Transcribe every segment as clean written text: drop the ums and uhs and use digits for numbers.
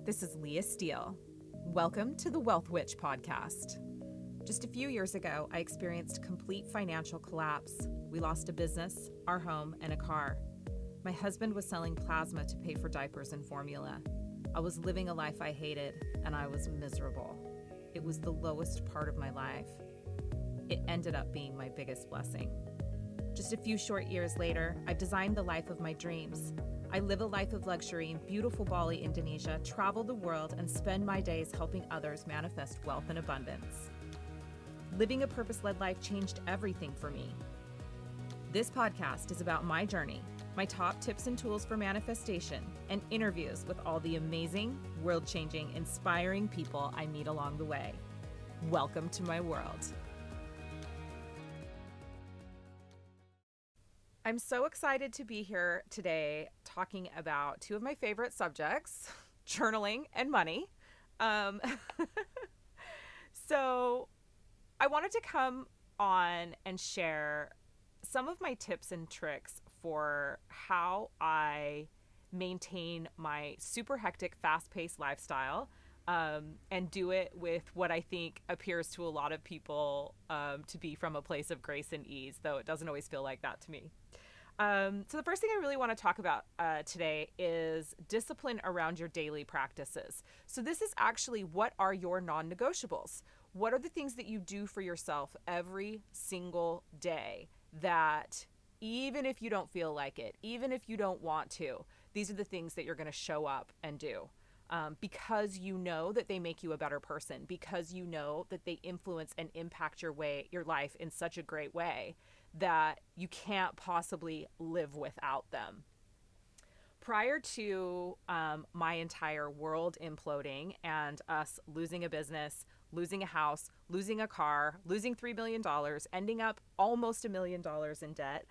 This is Leah Steele. Welcome to the Wealth Witch podcast. Just a few years ago, I experienced complete financial collapse. We lost a business, our home, and a car. My husband was selling plasma to pay for diapers and formula. I was living a life I hated, and I was miserable. It was the lowest part of my life. It ended up being my biggest blessing. Just a few short years later, I've designed the life of my dreams. I live a life of luxury in beautiful Bali, Indonesia, travel the world, and spend my days helping others manifest wealth and abundance. Living a purpose-led life changed everything for me. This podcast is about my journey, my top tips and tools for manifestation, and interviews with all the amazing, world-changing, inspiring people I meet along the way. Welcome to my world. I'm so excited to be here today talking about two of my favorite subjects, journaling and money. So I wanted to come on and share some of my tips and tricks for how I maintain my super hectic, fast-paced lifestyle and do it with what I think appears to a lot of people to be from a place of grace and ease, though it doesn't always feel like that to me. So the first thing I really want to talk about today is discipline around your daily practices. So this is actually, what are your non-negotiables? What are the things that you do for yourself every single day that even if you don't feel like it, even if you don't want to, these are the things that you're going to show up and do because you know that they make you a better person, because you know that they influence and impact your life in such a great way that you can't possibly live without them. Prior to my entire world imploding and us losing a business, losing a house, losing a car, losing $3 million, ending up almost $1 million in debt,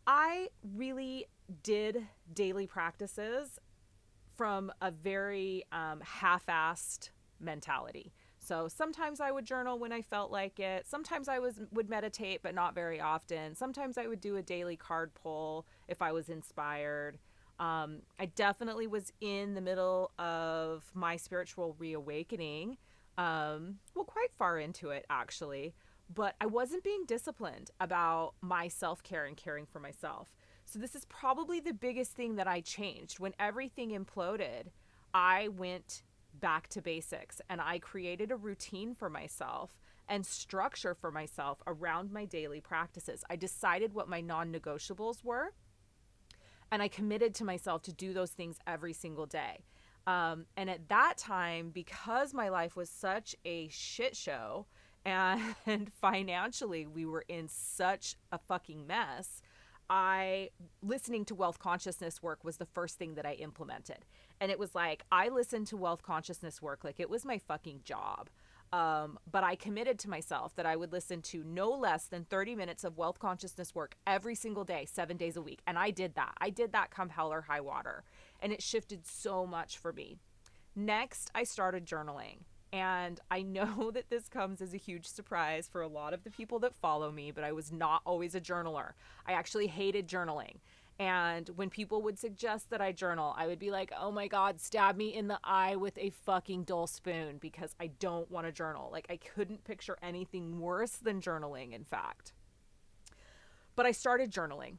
I really did daily practices from a very half-assed mentality. So sometimes I would journal when I felt like it. Sometimes I would meditate, but not very often. Sometimes I would do a daily card pull if I was inspired. I definitely was in the middle of my spiritual reawakening, quite far into it actually, but I wasn't being disciplined about my self-care and caring for myself. So this is probably the biggest thing that I changed. When everything imploded, I went back to basics and I created a routine for myself and structure for myself around my daily practices. I decided what my non-negotiables were and I committed to myself to do those things every single day. And at that time, because my life was such a shit show and financially we were in such a fucking mess, listening to wealth consciousness work was the first thing that I implemented. And it was like, I listened to wealth consciousness work like it was my fucking job. But I committed to myself that I would listen to no less than 30 minutes of wealth consciousness work every single day, 7 days a week. And I did that. I did that come hell or high water. And it shifted so much for me. Next, I started journaling. And I know that this comes as a huge surprise for a lot of the people that follow me, but I was not always a journaler. I actually hated journaling. And when people would suggest that I journal, I would be like, oh my God, stab me in the eye with a fucking dull spoon because I don't want to journal. Like, I couldn't picture anything worse than journaling, in fact. But I started journaling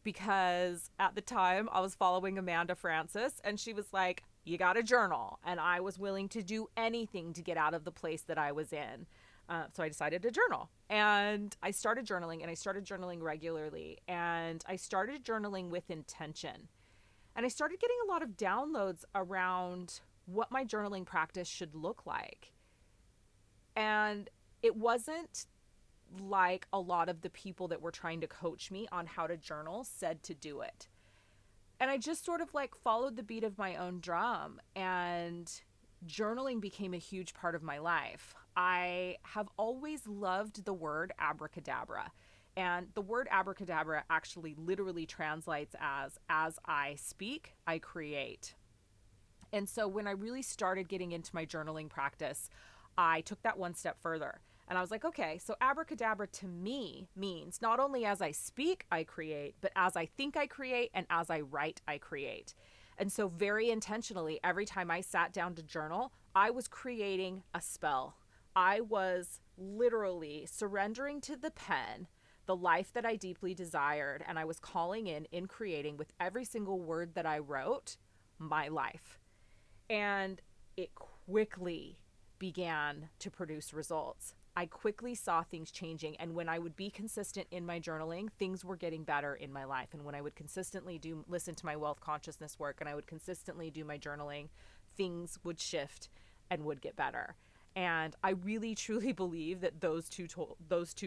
because at the time I was following Amanda Francis and she was like, you got to journal. And I was willing to do anything to get out of the place that I was in. So I decided to journal and I started journaling regularly, and I started journaling with intention. And I started getting a lot of downloads around what my journaling practice should look like. And it wasn't like a lot of the people that were trying to coach me on how to journal said to do it. And I just sort of like followed the beat of my own drum, and journaling became a huge part of my life. I have always loved the word abracadabra. And the word abracadabra actually literally translates as I speak, I create. And so when I really started getting into my journaling practice, I took that one step further. And I was like, okay, so abracadabra to me means not only as I speak, I create, but as I think, I create, and as I write, I create. And so very intentionally, every time I sat down to journal, I was creating a spell. I was literally surrendering to the pen the life that I deeply desired, and I was calling in creating with every single word that I wrote, my life. And it quickly began to produce results. I quickly saw things changing, and when I would be consistent in my journaling, things were getting better in my life. And when I would consistently listen to my wealth consciousness work, and I would consistently do my journaling, things would shift and would get better. And I really truly believe that those two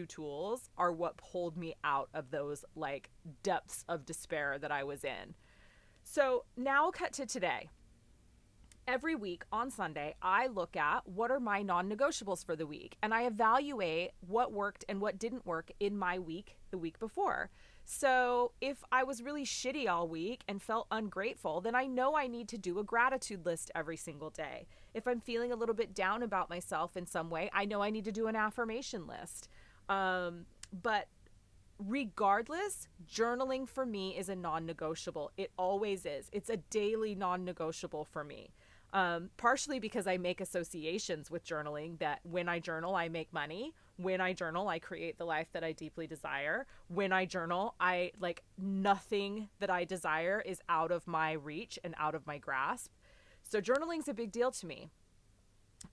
tools are what pulled me out of those like depths of despair that I was in. So now cut to today. Every week on Sunday, I look at what are my non-negotiables for the week, and I evaluate what worked and what didn't work in my week the week before. So if I was really shitty all week and felt ungrateful, then I know I need to do a gratitude list every single day. If I'm feeling a little bit down about myself in some way, I know I need to do an affirmation list. But regardless, journaling for me is a non-negotiable. It always is. It's a daily non-negotiable for me. Partially because I make associations with journaling that when I journal, I make money. When I journal, I create the life that I deeply desire. When I journal, I like nothing that I desire is out of my reach and out of my grasp. So journaling's a big deal to me.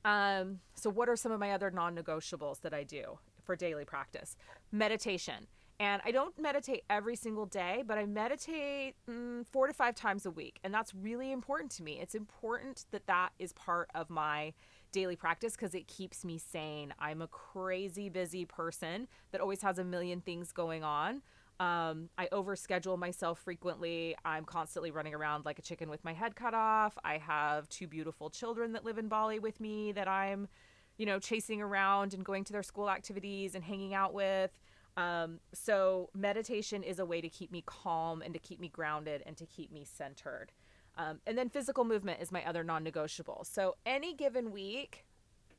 So what are some of my other non-negotiables that I do for daily practice? Meditation. And I don't meditate every single day, but I meditate 4 to 5 times a week. And that's really important to me. It's important that that is part of my daily practice because it keeps me sane. I'm a crazy busy person that always has a million things going on. I overschedule myself frequently. I'm constantly running around like a chicken with my head cut off. I have 2 beautiful children that live in Bali with me that I'm, chasing around and going to their school activities and hanging out with. So meditation is a way to keep me calm and to keep me grounded and to keep me centered. And then physical movement is my other non-negotiable. So any given week,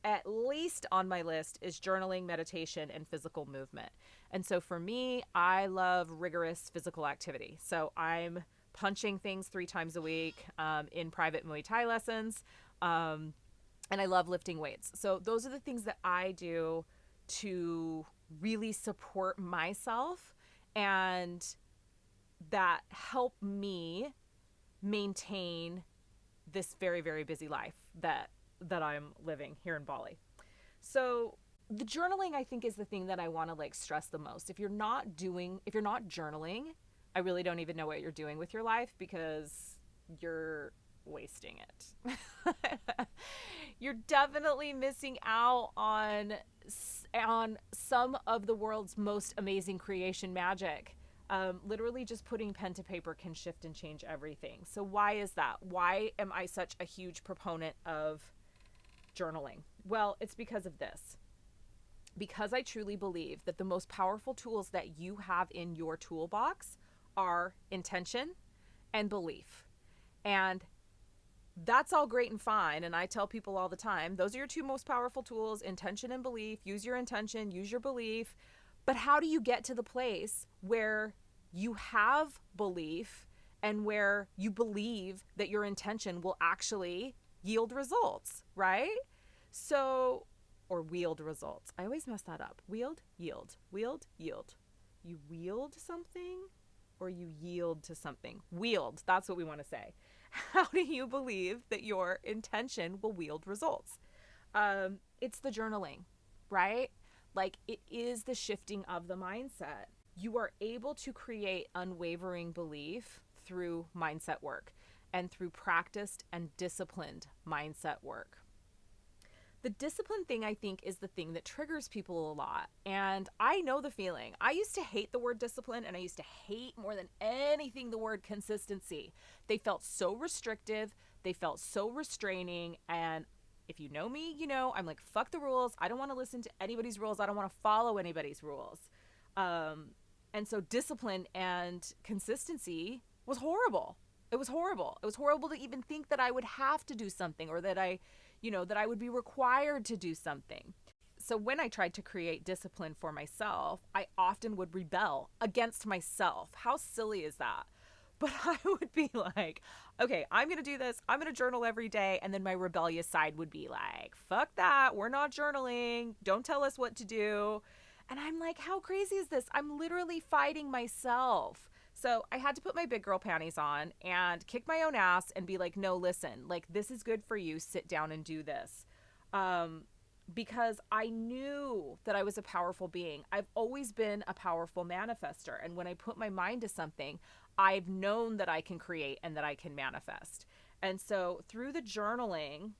at least on my list is journaling, meditation, and physical movement. And so for me, I love rigorous physical activity. So I'm punching things 3 times a week in private Muay Thai lessons. And I love lifting weights. So those are the things that I do to really support myself and that help me maintain this very, very busy life that I'm living here in Bali. So the journaling, I think, is the thing that I want to like stress the most. If you're not journaling, I really don't even know what you're doing with your life because you're wasting it. You're definitely missing out on some of the world's most amazing creation magic. Literally just putting pen to paper can shift and change everything. So why is that? Why am I such a huge proponent of journaling? Well, it's because of this. Because I truly believe that the most powerful tools that you have in your toolbox are intention and belief. And that's all great and fine. And I tell people all the time, those are your 2 most powerful tools, intention and belief. Use your intention, use your belief. But how do you get to the place where you have belief and where you believe that your intention will actually yield results, right? So, or wield results. I always mess that up. Wield, yield. Wield, yield. You wield something or you yield to something. Wield, that's what we want to say. How do you believe that your intention will wield results? It's the journaling, right? Like it is the shifting of the mindset. You are able to create unwavering belief through mindset work and through practiced and disciplined mindset work. The discipline thing, I think, is the thing that triggers people a lot. And I know the feeling. I used to hate the word discipline, and I used to hate more than anything the word consistency. They felt so restrictive. They felt so restraining. And if you know me, I'm like, fuck the rules. I don't want to listen to anybody's rules. I don't want to follow anybody's rules. And so discipline and consistency was horrible. It was horrible. It was horrible to even think that I would have to do something or that I would be required to do something. So when I tried to create discipline for myself, I often would rebel against myself. How silly is that? But I would be like, okay, I'm going to do this. I'm going to journal every day. And then my rebellious side would be like, fuck that. We're not journaling. Don't tell us what to do. And I'm like, how crazy is this? I'm literally fighting myself. So I had to put my big girl panties on and kick my own ass and be like, no, listen, like, this is good for you. Sit down and do this. Because I knew that I was a powerful being. I've always been a powerful manifester. And when I put my mind to something, I've known that I can create and that I can manifest. And so through the journaling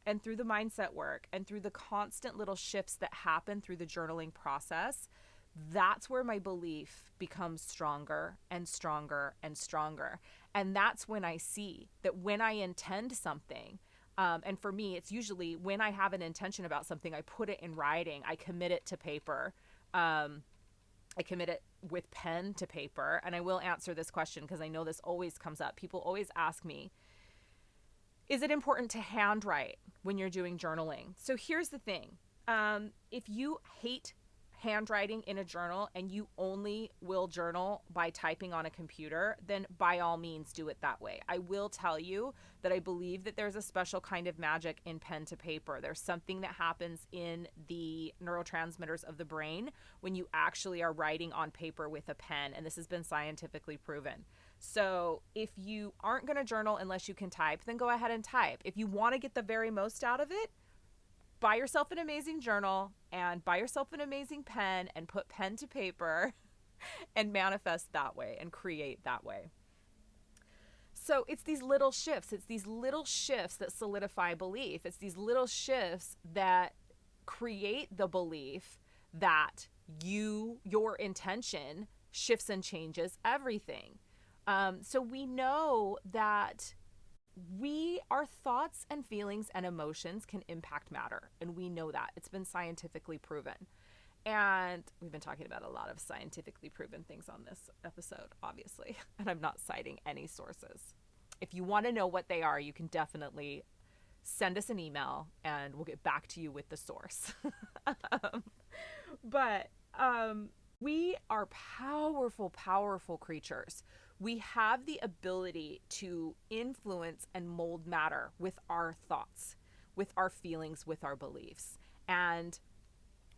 and through the mindset work and through the constant little shifts that happen through the journaling process, that's where my belief becomes stronger and stronger and stronger. And that's when I see that when I intend something, and for me, it's usually when I have an intention about something, I put it in writing, I commit it to paper. I commit it with pen to paper. And I will answer this question because I know this always comes up. People always ask me, is it important to handwrite when you're doing journaling? So here's the thing. If you hate handwriting in a journal and you only will journal by typing on a computer, then by all means do it that way. I will tell you that I believe that there's a special kind of magic in pen to paper. There's something that happens in the neurotransmitters of the brain when you actually are writing on paper with a pen, and this has been scientifically proven. So if you aren't going to journal unless you can type, then go ahead and type. If you want to get the very most out of it, buy yourself an amazing journal and buy yourself an amazing pen and put pen to paper and manifest that way and create that way. So it's these little shifts. It's these little shifts that solidify belief. It's these little shifts that create the belief that your intention shifts and changes everything. So we know that our thoughts and feelings and emotions can impact matter. And we know that. It's been scientifically proven. And we've been talking about a lot of scientifically proven things on this episode, obviously. And I'm not citing any sources. If you want to know what they are, you can definitely send us an email and we'll get back to you with the source. But we are powerful, powerful creatures. We have the ability to influence and mold matter with our thoughts, with our feelings, with our beliefs. And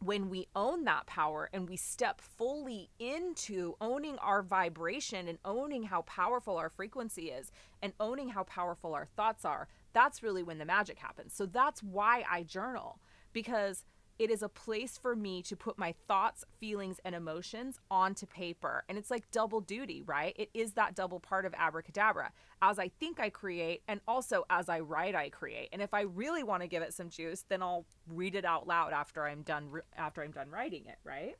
when we own that power and we step fully into owning our vibration and owning how powerful our frequency is and owning how powerful our thoughts are, that's really when the magic happens. So that's why I journal, because it is a place for me to put my thoughts, feelings, and emotions onto paper. And it's like double duty, right? It is that double part of abracadabra. As I think, I create, and also as I write, I create. And if I really want to give it some juice, then I'll read it out loud after I'm done writing it, right?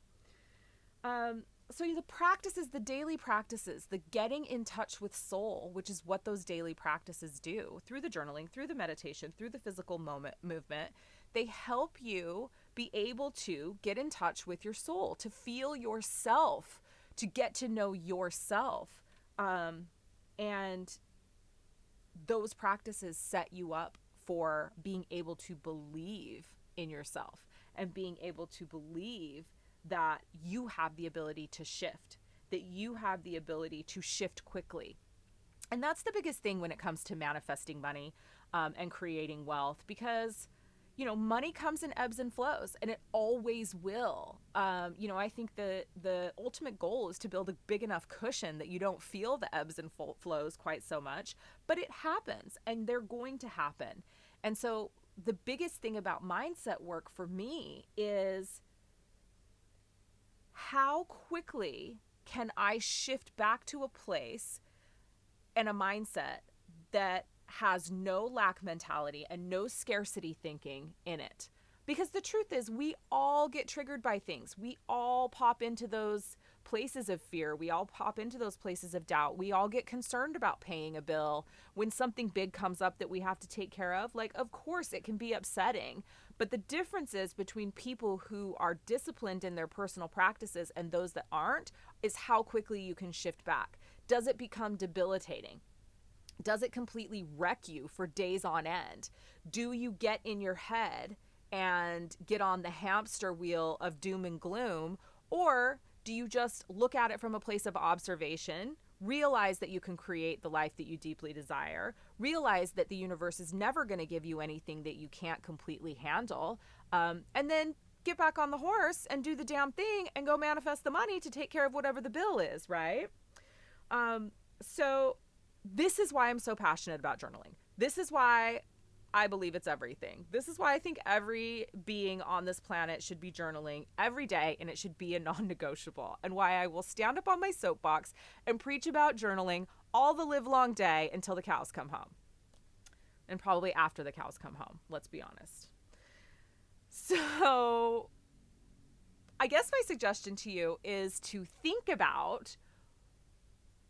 So the practices, the daily practices, the getting in touch with soul, which is what those daily practices do through the journaling, through the meditation, through the physical movement, they help you be able to get in touch with your soul, to feel yourself, to get to know yourself. And those practices set you up for being able to believe in yourself and being able to believe that you have the ability to shift, that you have the ability to shift quickly. And that's the biggest thing when it comes to manifesting money and creating wealth, because money comes in ebbs and flows, and it always will. I think the ultimate goal is to build a big enough cushion that you don't feel the ebbs and flows quite so much, but it happens, and they're going to happen. And so the biggest thing about mindset work for me is, how quickly can I shift back to a place and a mindset that has no lack mentality and no scarcity thinking in it? Because the truth is, we all get triggered by things. We all pop into those places of fear. We all pop into those places of doubt. We all get concerned about paying a bill when something big comes up that we have to take care of. Like, of course, it can be upsetting. But the difference is between people who are disciplined in their personal practices and those that aren't is how quickly you can shift back. Does it become debilitating? Does it completely wreck you for days on end? Do you get in your head and get on the hamster wheel of doom and gloom? Or do you just look at it from a place of observation, Realize that you can create the life that you deeply desire. Realize that the universe is never going to give you anything that you can't completely handle. And then get back on the horse and do the damn thing and go manifest the money to take care of whatever the bill is, right? So this is why I'm so passionate about journaling. This is why I believe it's everything. This is why I think every being on this planet should be journaling every day, and it should be a non-negotiable, and why I will stand up on my soapbox and preach about journaling all the livelong day until the cows come home. And probably after the cows come home, let's be honest. So I guess my suggestion to you is to think about,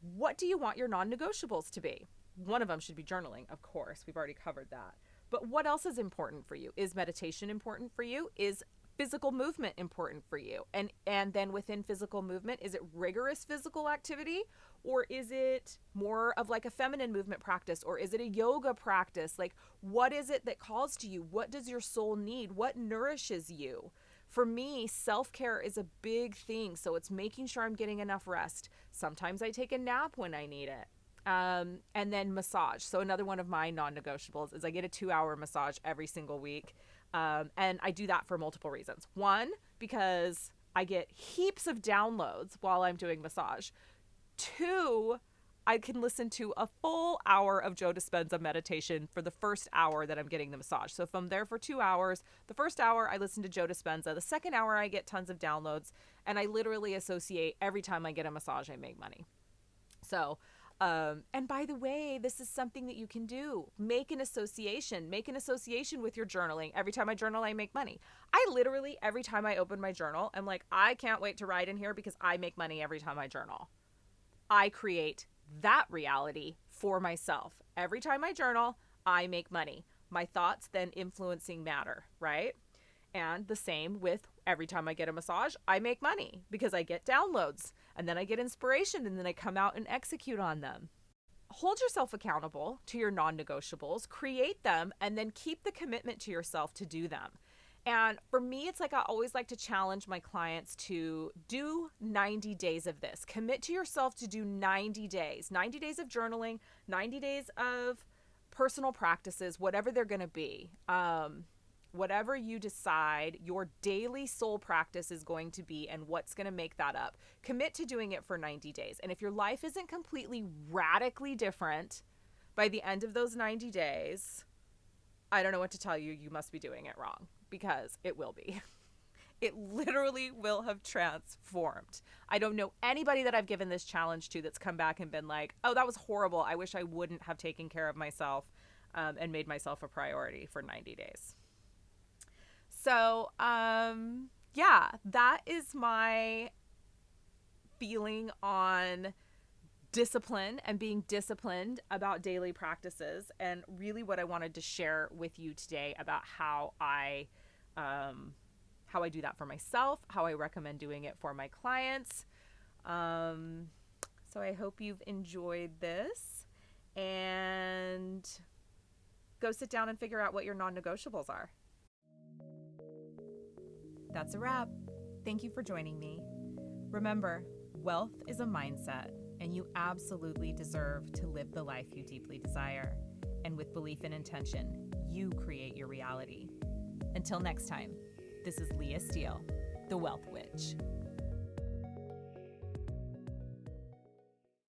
what do you want your non-negotiables to be? One of them should be journaling, of course. We've already covered that. But what else is important for you? Is meditation important for you? Is physical movement important for you? And then within physical movement, is it rigorous physical activity? Or is it more of like a feminine movement practice? Or is it a yoga practice? Like, what is it that calls to you? What does your soul need? What nourishes you? For me, self-care is a big thing. So it's making sure I'm getting enough rest. Sometimes I take a nap when I need it. And then massage. So another one of my non-negotiables is I get a 2-hour massage every single week. And I do that for multiple reasons. One, because I get heaps of downloads while I'm doing massage. Two, I can listen to a full hour of Joe Dispenza meditation for the first hour that I'm getting the massage. So if I'm there for 2 hours, the first hour I listen to Joe Dispenza. The second hour I get tons of downloads. And I literally associate every time I get a massage, I make money. So and by the way, this is something that you can do. Make an association with your journaling. Every time I journal, I make money. I literally, every time I open my journal, I'm like, I can't wait to write in here because I make money every time I journal. I create that reality for myself. Every time I journal, I make money. My thoughts then influencing matter, right? And the same with every time I get a massage, I make money because I get downloads and then I get inspiration and then I come out and execute on them. Hold yourself accountable to your non-negotiables, create them, and then keep the commitment to yourself to do them. And for me, it's like I always like to challenge my clients to do 90 days of this. Commit to yourself to do 90 days. 90 days of journaling, 90 days of personal practices, whatever they're going to be. Whatever you decide your daily soul practice is going to be and what's going to make that up. Commit to doing it for 90 days. And if your life isn't completely radically different by the end of those 90 days, I don't know what to tell you. You must be doing it wrong, because it will be. It literally will have transformed. I don't know anybody that I've given this challenge to that's come back and been like, oh, that was horrible. I wish I wouldn't have taken care of myself and made myself a priority for 90 days. So, yeah, that is my feeling on discipline and being disciplined about daily practices, and really what I wanted to share with you today about how I do that for myself, how I recommend doing it for my clients. So I hope you've enjoyed this, and go sit down and figure out what your non-negotiables are. That's a wrap. Thank you for joining me. Remember, wealth is a mindset, and you absolutely deserve to live the life you deeply desire. And with belief and intention, you create your reality. Until next time, this is Leah Steele, the Wealth Witch.